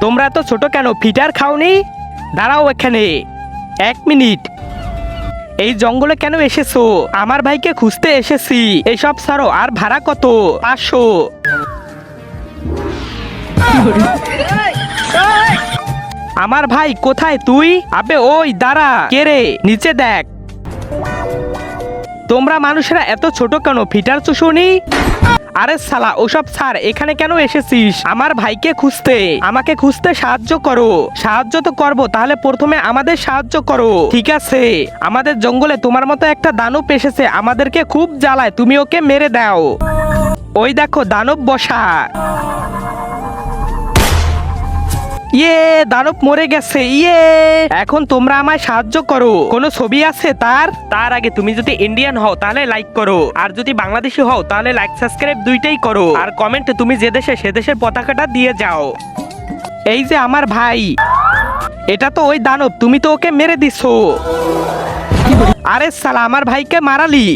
তোমরা তো ছোট কেন, ফিটার খাওনি? দাঁড়াও এখানে 1 মিনিট। এই জঙ্গলে কেন এসেছো? আমার ভাইকে খুঁজতে এসেছি। এসব ছাড়ো, আর ভাড়া কত? 500। আমার ভাই কোথায় তুই? আবে ওই দাঁড়া, কে রে? নিচে দেখ। তোমরা মানুষেরা এত ছোট কেন, ফিটার চুষুনি? আরে শালা ওসব ছাড়, এখানে কেন এসেছিস? আমার ভাইকে খুঁজতে। আমাকে খুঁজতে সাহায্য করো। সাহায্য তো করবো, তাহলে প্রথমে আমাদের সাহায্য করো। ঠিক আছে, আমাদের জঙ্গলে তোমার মতো একটা দানব এসেছে, আমাদেরকে খুব জ্বালায়, তুমি ওকে মেরে দাও। ওই দেখো দানব বসা। ইয়ে, দানব মরে গেছে। ইয়ে, এখন তোমরা আমায় সাহায্য করো। কোনো ছবি আছে তার আগে তুমি যদি ইন্ডিয়ান হও তাহলে লাইক করো, আর যদি বাংলাদেশি হও তাহলে লাইক সাবস্ক্রাইব দুইটাই করো, আর কমেন্টে তুমি যে দেশে সে দেশের পতাকাটা দিয়ে যাও। এই যে আমার ভাই, এটা তো ওই দানব, তুমি তো ওকে মেরে দিছো। আরে শালা, আমার ভাইকে মারালি।